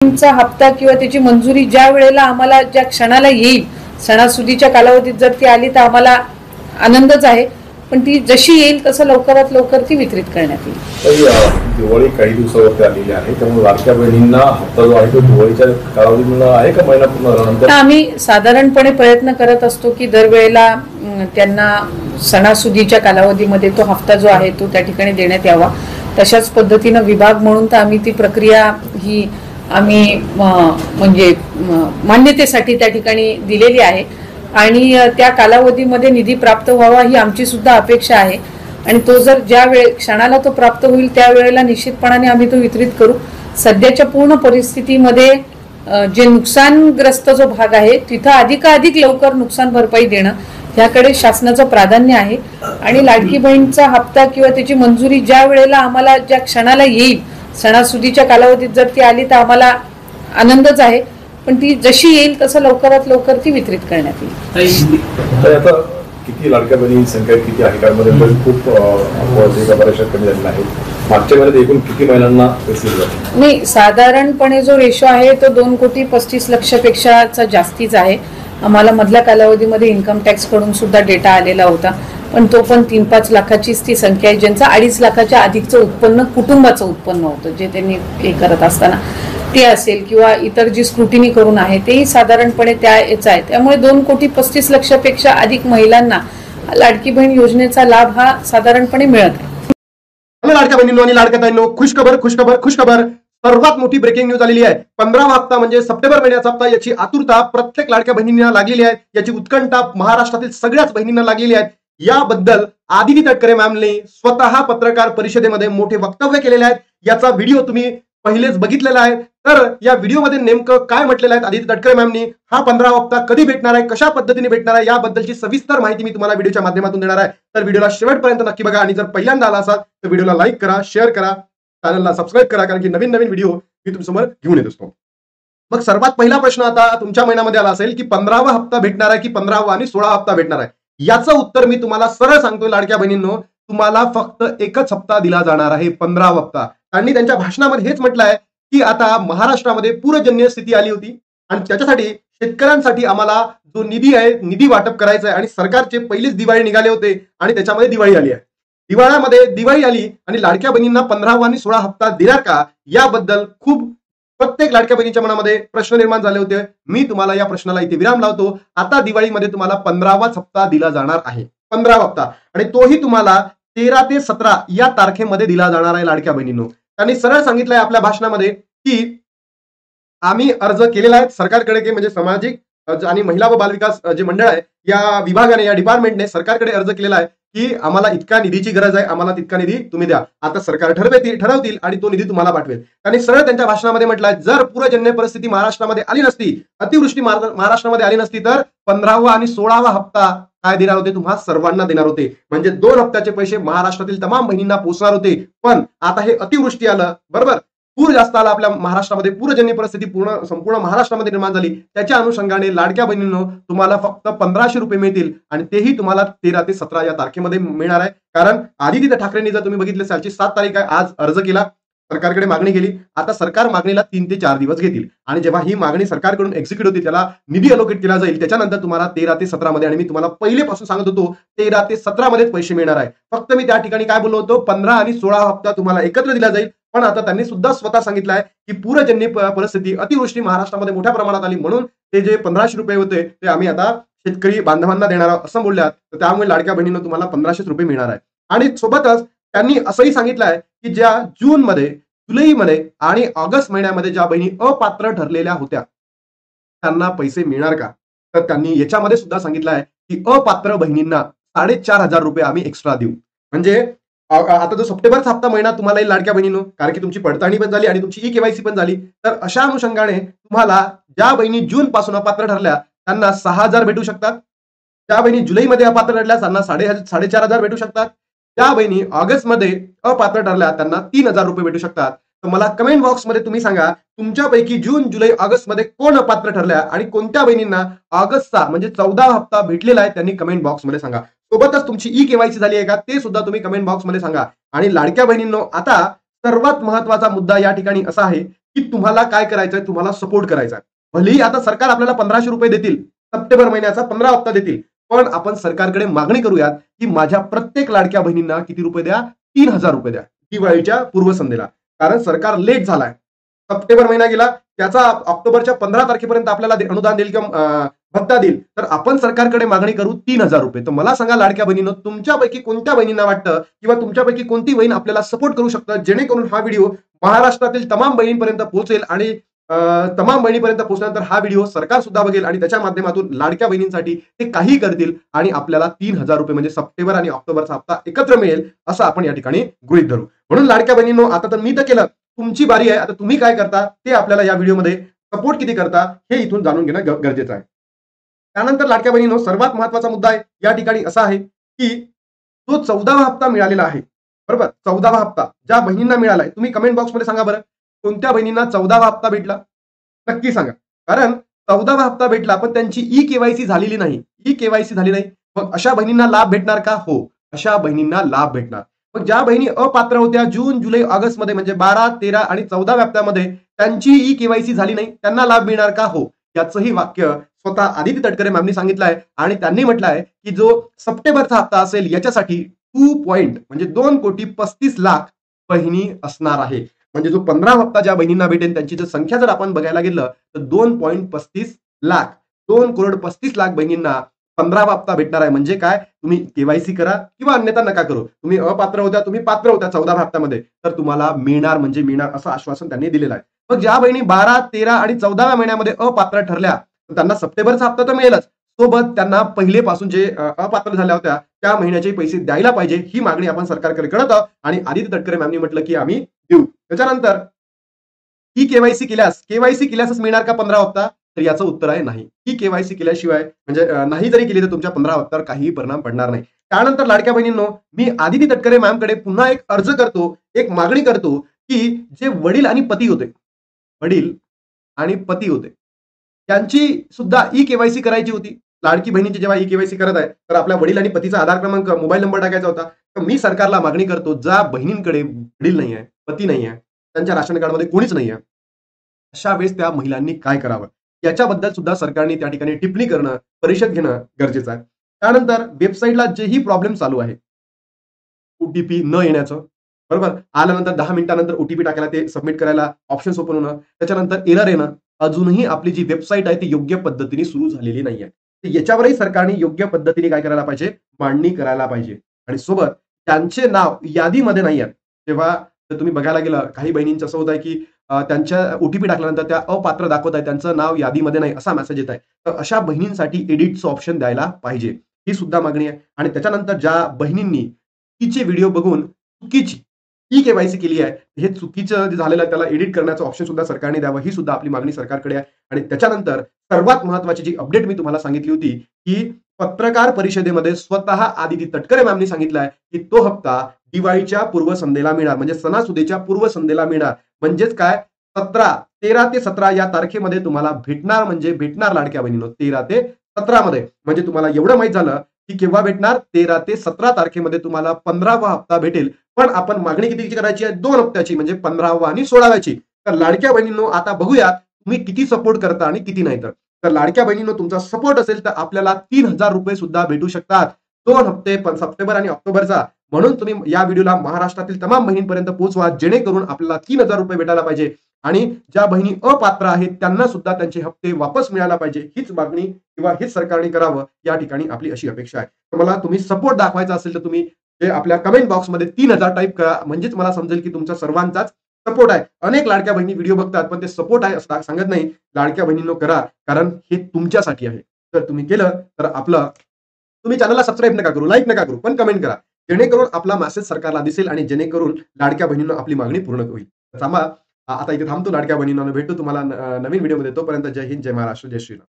चा हप्ता किंवा त्याची मंजुरी ज्या वेळेला आम्हाला ज्या क्षणाला येईल, सणासुदीच्या कालावधीत जर ती आली तर आम्हाला आनंदच आहे, पण ती जशी येईल तसं लवकरात लवकर ती वितरित करण्यात येईल. दिवाळी काही दिवसावरती आलेली आहे, त्यामुळे लाडक्या बहिणींना हप्ता जो आहे तो दिवाळीच्या कालावधीत आहे का महिना पूर्ण झाल्यानंतर? आम्ही साधारणपणे प्रयत्न करत असतो की दरवेळेला त्यांना सणासुदीच्या कालावधीमध्ये तो हप्ता जो आहे तो त्या ठिकाणी देण्यात यावा. तशाच पद्धतीनं विभाग म्हणून तर आम्ही ती प्रक्रिया ही आम्ही म्हणजे मान्यतेसाठी त्या ठिकाणी दिलेली आहे आणि त्या कालावधीमध्ये निधी प्राप्त व्हावा ही आमची सुद्धा अपेक्षा आहे आणि तो जर ज्या क्षणाला तो प्राप्त होईल त्यावेळेला निश्चितपणाने आम्ही तो वितरित करू. सध्याच्या पूर्ण परिस्थितीमध्ये जे नुकसानग्रस्त जो भाग आहे तिथं अधिकाधिक लवकर नुकसान भरपाई देणं ह्याकडे शासनाचं प्राधान्य आहे आणि लाडकी बहीणचा हप्ता किंवा त्याची मंजुरी ज्या वेळेला आम्हाला ज्या क्षणाला येईल, सणासुदीच्या कालावधीत जर ती आली तर आम्हाला आनंदच आहे, पण ती जशी येईल तसं लवकरात लवकर ती वितरित करण्यात येईल. आता किती लाडक्या बहिणींची संख्या किती आहे? त्यामध्ये खूप बऱ्याचशा कमी झालेला आहे. मागच्या महिन्यात एकूण किती महिलांना पैसे दिले? नाही, साधारणपणे जो रेशो आहे तो 2,35,00,000 पेक्षा जास्तीच आहे. आम्हाला मधल्या कालावधीमध्ये इन्कम टॅक्स कडून सुद्धा डेटा आलेला होता, पण तो पण 3-5 लाखाचीच ती संख्या आहे ज्यांचं 2.5 लाखाच्या अधिकचं उत्पन्न कुटुंबाचं उत्पन्न होतं, जे त्यांनी हे करत असताना ते असेल किंवा इतर जी स्क्रुटिनी करून आहे तेही साधारणपणे त्या याचा आहे. त्यामुळे 2,35,00,000 पेक्षा अधिक महिलांना लाडकी बहीण योजनेचा लाभ हा साधारणपणे मिळत आहे. लाडक्या बहिणींनो आणि लाडक्या ताईंनो, खुशखबर, सर्वात मोठी ब्रेकिंग न्यूज आलेली आहे. 15वा हप्ता म्हणजे सप्टेंबर महिन्याचा हप्ता, याची आतुरता प्रत्येक लाडक्या बहिणींना लागलेली आहे. याची उत्कंठा महाराष्ट्रातील सगळ्याच बहिणींना लागलेली आहे. याबद्दल आदिती तटकरे मॅमने स्वतः पत्रकार परिषदेमध्ये मोठे वक्तव्य केलेले आहेत. याचा व्हिडिओ तुम्ही पहिलेच बघितलेला आहे. तर या व्हिडिओमध्ये नेमकं काय म्हटलेलं आहे आदिती तटकरे मॅमनी, हा 15वा हप्ता कधी भेटणार आहे, कशा पद्धतीने भेटणार आहे, याबद्दलची सविस्तर माहिती मी तुम्हाला व्हिडिओच्या माध्यमातून देणार आहे. तर व्हिडिओला शेवटपर्यंत नक्की बघा आणि जर पहिल्यांदा आला असाल तर व्हिडिओला लाईक करा, शेअर करा, चॅनलला सबस्क्राईब करा, कारण की नवीन व्हिडिओ मी तुमच्यासमोर घेऊन येत असतो. मग सर्वात पहिला प्रश्न आता तुमच्या मनामध्ये आला असेल की 15वा हप्ता भेटणार आहे की 15वा आणि 16वा हप्ता भेटणार आहे. याचं उत्तर मी तुम्हाला सरळ सांगतोय लाडक्या बहिणींनो, तुम्हाला फक्त एकच हप्ता दिला जाणार आहे, 15वा हप्ता. त्यांनी त्यांच्या भाषणामध्ये हेच म्हटलं आहे की आता महाराष्ट्रामध्ये पूरजन्य स्थिती आली होती आणि त्याच्यासाठी शेतकऱ्यांसाठी आम्हाला जो निधी आहे, निधी वाटप करायचं आहे आणि सरकारचे पहिलेच दिवाळी निघाले होते आणि त्याच्यामध्ये दिवाळी आली आहे. हिवाळ्यामध्ये दिवाळी आली आणि लाडक्या बहिणींना 15वा आणि 16 हप्ता देणार का, याबद्दल खूप प्रत्येक लाडक्या बहिणीच्या मनामध्ये प्रश्न निर्माण झाले होते. मी तुम्हाला या प्रश्नाला इथे विराम लावतो. आता दिवाळीमध्ये तुम्हाला 15वाच हप्ता दिला जाणार आहे, 15वा हप्ता, आणि तोही तुम्हाला 13 ते 17 या तारखेमध्ये दिला जाणार आहे. लाडक्या बहिणींनो, त्यांनी सरळ सांगितलंय आपल्या भाषणामध्ये की आम्ही अर्ज केलेला आहे सरकारकडे, की म्हणजे सामाजिक आणि महिला व बालविकास जे मंडळ आहे या विभागाने, या डिपार्टमेंटने सरकारकडे अर्ज केलेला आहे की आम्हाला इतका निधीची गरज आहे, आम्हाला तितका निधी तुम्ही द्या. आता सरकार ठरवतील आणि तो निधी तुम्हाला पाठवेल. त्यांनी सरळ त्यांच्या भाषणामध्ये म्हटलंय, जर पूरजन्य परिस्थिती महाराष्ट्रामध्ये आली नसती, अतिवृष्टी महाराष्ट्रामध्ये आली नसती, तर 15वा आणि 16वा हप्ता काय देणार होते, तुम्हा सर्वांना देणार होते. म्हणजे 2 हप्त्याचे पैसे महाराष्ट्रातील तमाम बहिणींना पोहोचणार होते. पण आता हे अतिवृष्टी आलं, बरोबर, पूर जास्त आला आपल्या महाराष्ट्रामध्ये, पूरजन्य परिस्थिती संपूर्ण महाराष्ट्रामध्ये निर्माण झाली. त्याच्या अनुषंगाने लाडक्या बहिणींनो तुम्हाला फक्त 1500 रुपये मिळतील आणि तेही तुम्हाला 13 ते 17 या तारखेमध्ये मिळणार आहे. कारण आदिती ठाकरेंनी, जर तुम्ही बघितले सालची 7 तारीख आहे, आज अर्ज केला, सरकारकडे मागणी केली. आता सरकार मागणीला 3 ते 4 दिवस घेतील आणि जेव्हा ही मागणी सरकारकडून एक्झिक्यूट होती, त्याला निधी अलोकेट केला जाईल, त्याच्यानंतर तुम्हाला 13 ते 17 मध्ये, आणि मी तुम्हाला पहिलेपासून सांगत होतो 13 ते 17 मध्येच पैसे मिळणार आहे. फक्त मी त्या ठिकाणी काय बोललो होतो, 15 आणि 16 हप्ता तुम्हाला एकत्र दिला जाईल. पण आता त्यांनी सुद्धा स्वतः सांगितलं आहे की पूरजन्य परिस्थिती, अतिवृष्टी महाराष्ट्रामध्ये मोठ्या प्रमाणात आली, म्हणून ते जे 1500 रुपये होते ते आम्ही आता शेतकरी बांधवांना देणार आहोत असं बोलल्यात. तर त्यामुळे लाडक्या बहिणींना तुम्हाला 1500 रुपये मिळणार आहे. आणि सोबतच त्यांनी असंही सांगितलं आहे की ज्या जूनमध्ये, जुलैमध्ये आणि ऑगस्ट महिन्यामध्ये ज्या बहिणी अपात्र ठरलेल्या होत्या त्यांना पैसे मिळणार का, तर त्यांनी याच्यामध्ये सुद्धा सांगितलं आहे की अपात्र बहिणींना 4500 रुपये आम्ही एक्स्ट्रा देऊ. म्हणजे आता जो सप्टेंबरचा हप्ता महिना तुम्हाला लाडक्या बहिणींनो, कारण की तुमची पडताळणी पण झाली आणि तुमची ई-केवायसी पण झाली, तर अशा अनुषंगाने तुम्हाला ज्या बहिणी जून पासून अपात्र ठरल्या त्यांना 6000 भेटू शकतात. ज्या बहिणी जुलैमध्ये अपात्र ठरल्या त्यांना 4500 भेटू शकतात. ज्या बहिणी ऑगस्टमध्ये अपात्र ठरल्या त्यांना 3000 रुपये भेटू शकतात. तर मला कमेंट बॉक्समध्ये तुम्ही सांगा, तुमच्यापैकी जून, जुलै, ऑगस्टमध्ये कोण अपात्र ठरल्या आणि कोणत्या बहिणींना ऑगस्टचा म्हणजे 14वा हप्ता भेटलेला आहे, त्यांनी कमेंट बॉक्समध्ये सांगा. सोबतच तुमची ई-केवायसी झाली आहे का ते सुद्धा तुम्ही कमेंट बॉक्समध्ये सांगा. आणि लाडक्या बहिणींनो, आता सर्वात महत्वाचा मुद्दा या ठिकाणी असा आहे की तुम्हाला काय करायचंय, तुम्हाला सपोर्ट करायचा आहे. भलेही आता सरकार आपल्याला 1500 रुपये देतील, सप्टेंबर महिन्याचा 15 हप्ता देतील, पण आपण सरकारकडे मागणी करूयात की माझ्या प्रत्येक लाडक्या बहिणींना किती रुपये द्या, 3000 रुपये द्या दिवाळीच्या पूर्वसंध्येला. कारण सरकार लेट झालाय. सप्टेंबर महिना गेला, त्याचा ऑक्टोबरच्या 15 तारखेपर्यंत आपल्याला अनुदान देईल किंवा भत्ता देईल, तर आपण सरकारकडे मागणी करू 3000 रुपये. तर मला सांगा लाडक्या बहिणींनो, तुमच्यापैकी कोणत्या बहिणींना वाटतं किंवा तुमच्यापैकी कोणती बहीण आपल्याला सपोर्ट करू शकतं, जेणेकरून हा व्हिडिओ महाराष्ट्रातील तमाम बहिणींपर्यंत पोहोचेल आणि तमाम बहिणीपर्यंत पोहोचल्यानंतर हा व्हिडिओ सरकार सुद्धा बघेल आणि त्याच्या माध्यमातून लाडक्या बहिणींसाठी ते काही करतील आणि आपल्याला 3000 रुपये म्हणजे सप्टेंबर आणि ऑक्टोबरचा हप्ता एकत्र मिळेल, असं आपण या ठिकाणी गृहीत धरू. म्हणून लाडक्या बहिणींनो, आता तर मी तर केलं, तुमची बारी आहे. आता तुम्ही काय करता ते आपल्याला या व्हिडिओमध्ये सपोर्ट किती करता हे इथून जाणून घेणं गरजेचं आहे. त्यानंतर लाडक्या बहिणींनो, सर्वात महत्वाचा मुद्दा आहे या ठिकाणी असा आहे की जो 14वा हप्ता मिळालेला आहे, बरोबर, 14वा हप्ता ज्या बहिणींना मिळालाय, तुम्ही कमेंट बॉक्समध्ये सांगा बरं, कोणत्या बहिणींना 14वा हप्ता भेटला, नक्की सांगा. कारण 14वा हप्ता भेटला पण त्यांची ई-केवायसी झालेली नाही, ई-केवायसी झाली नाही, मग अशा बहिणींना लाभ भेटणार का? हो, अशा बहिणींना लाभ भेटणार. मग ज्या बहिणी अपात्र होत्या जून, जुलै, ऑगस्ट मध्ये म्हणजे 12, 13 आणि 14 हप्त्यामध्ये त्यांची ई-केवायसी झाली नाही, त्यांना लाभ मिळणार का? हो. याचंही वाक्य स्वतः आदिती तटकरे मॅमनी सांगितलं आहे आणि त्यांनी म्हटलं आहे की जो सप्टेंबरचा हप्ता असेल याच्यासाठी 2.35 लाख बहिणी असणार आहे. म्हणजे जो 15 हप्ता ज्या बहिणींना भेटेल त्यांची जर संख्या जर आपण बघायला गेलं तर 2.35 लाख, 2,35,00,000 बहिणींना 15वा हप्ता भेटणार आहे. म्हणजे काय, तुम्ही केवायसी करा किंवा अन्यथा नका करू, तुम्ही अपात्र होत्या, तुम्ही पात्र होत्या 14व्या हप्त्यामध्ये, तर तुम्हाला मिळणार म्हणजे मिळणार असं आश्वासन त्यांनी दिलेलं आहे. मग ज्या बहिणी 12, 13 आणि 14व्या महिन्यामध्ये अपात्र ठरल्या त्यांना सप्टेंबरचा हप्ता तर मिळेलच, सोबत त्यांना पहिलेपासून जे अपात्र झाल्या होत्या त्या महिन्याचे पैसे द्यायला पाहिजे, ही मागणी आपण सरकारकडे करत आहोत आणि आदित्य तटकरे मॅमनी म्हटलं की आम्ही देऊ. त्याच्यानंतर ही केवायसी केल्यासच मिळणार का 15 हप्ता? तर याचं उत्तर आहे नाही. ही केवायसी केल्याशिवाय म्हणजे नाही जरी केली तर तुमच्या 15 हप्त्यावर काहीही परिणाम पडणार नाही. त्यानंतर लाडक्या बहिणींनो, मी आदिती तटकरे मॅमकडे पुन्हा एक अर्ज करतो, एक मागणी करतो की जे वडील आणि पती होते त्यांची सुद्धा ई-केवायसी करायची होती. लाडकी बहिणीची जेव्हा ई-केवायसी करत आहे तर आपल्या वडील आणि पतीचा आधार क्रमांक, मोबाईल नंबर टाकायचा होता. तर मी सरकारला मागणी करतो, ज्या बहिणींकडे वडील नाही आहे, पती नाही आहे, त्यांच्या राशन कार्डमध्ये कोणीच नाही आहे, अशा वेळेस त्या महिलांनी काय करावं याच्याबद्दल सुद्धा सरकारने त्या ठिकाणी टिप्पणी करणं, परिषद घेणं गरजेचं आहे. त्यानंतर वेबसाईटला जेही प्रॉब्लेम चालू आहे, ओटीपी न येण्याचं, बरोबर, आल्यानंतर 10 मिनिटांनंतर ओटीपी टाकायला ते सबमिट करायला ऑप्शन्स ओपन होणं, त्याच्यानंतर एरर येणं, अजूनही आपली जी वेबसाईट आहे ती योग्य पद्धतीने सुरू झालेली नाही आहे. तर याच्यावरही सरकारने योग्य पद्धतीने काय करायला पाहिजे, मांडणी करायला पाहिजे. आणि सोबत त्यांचे नाव यादीमध्ये नाही आहेत. तेव्हा जर तुम्ही बघायला गेलं, काही बहिणींचं असं होत आहे की त्यांच्या ओटीपी टाकल्यानंतर त्या अपात्र दाखवत आहे, त्यांचं नाव यादीमध्ये नाही असा मेसेज येत आहे. तर अशा बहिणींसाठी एडिटचं ऑप्शन द्यायला पाहिजे, ही सुद्धा मागणी आहे. आणि त्याच्यानंतर ज्या बहिणींनी चुकीचे व्हिडिओ बघून चुकीची ई-केवायसी केली आहे, हे चुकीचं जे झालेलं आहे त्याला एडिट करण्याचं ऑप्शन सुद्धा सरकारने द्यावं, ही सुद्धा आपली मागणी सरकारकडे आहे. आणि त्याच्यानंतर सर्वात महत्वाची जी अपडेट मी तुम्हाला सांगितली होती की पत्रकार परिषदेमध्ये स्वतः आदिती तटकरे मॅमनी सांगितलं आहे की तो हप्ता दिवाळीच्या पूर्वसंध्येला मिळणार, म्हणजे सणासुदीच्या पूर्वसंध्येला मिळणार. म्हणजेच काय, 13 ते 17 या तारखेमध्ये तुम्हाला भेटणार, म्हणजे भेटणार लाडक्या बहिणींनो 13 ते 17 मध्ये. म्हणजे तुम्हाला एवढं माहित झालं की केव्हा भेटणार, 13 ते 17 तारखेमध्ये तुम्हाला 15वा हप्ता भेटेल. पण आपण मागणी कितीची करायची आहे, 2 हप्त्याची, म्हणजे 15वा आणि 16व्याची. तर लाडक्या बहिणींनो, आता बघूया तुम्ही किती सपोर्ट करता आणि किती नाही. तर लाडक्या बहिणींनो, तुमचा सपोर्ट असेल तर आपल्याला 3000 रुपये सुद्धा भेटू शकतात, 2 हप्ते, सप्टेंबर आणि ऑक्टोबरचा. म्हणून तुम्ही या व्हिडिओला महाराष्ट्रातील तमाम बहिणींपर्यंत पोहोचवा, जेणेकरून आपल्याला 3000 रुपये भेटायला पाहिजे आणि ज्या बहिणी अपात्र आहेत त्यांना सुद्धा त्यांचे हप्ते वापस मिळायला पाहिजे. हीच मागणी किंवा हेच सरकारने करावं, या ठिकाणी आपली अशी अपेक्षा आहे. तर मला तुम्ही सपोर्ट दाखवायचा असेल तर तुम्ही जे आपल्या कमेंट बॉक्समध्ये 3000 टाईप करा, म्हणजेच मला समजेल की तुमचा सर्वांचाच सपोर्ट आहे. अनेक लाडक्या बहिणी व्हिडिओ बघतात पण ते सपोर्ट आहे असं सांगत नाही. लाडक्या बहिणींनो, करा, कारण हे तुमच्यासाठी आहे. तर तुम्ही केलं तर आपलं, तुम्ही चॅनलला सबस्क्राईब नका करू, लाईक नका करू, पण कमेंट करा, जेणेकरून आपला मेसेज सरकारला दिसेल आणि जेणेकरून लाडक्या बहिणींनो आपली मागणी पूर्ण होईल. थांबा, आता इथे थांबतो लाडक्या बहिणींनो, भेटतो तुम्हाला नवीन व्हिडिओमध्ये. तोपर्यंत जय हिंद, जय महाराष्ट्र, जय श्रीराम.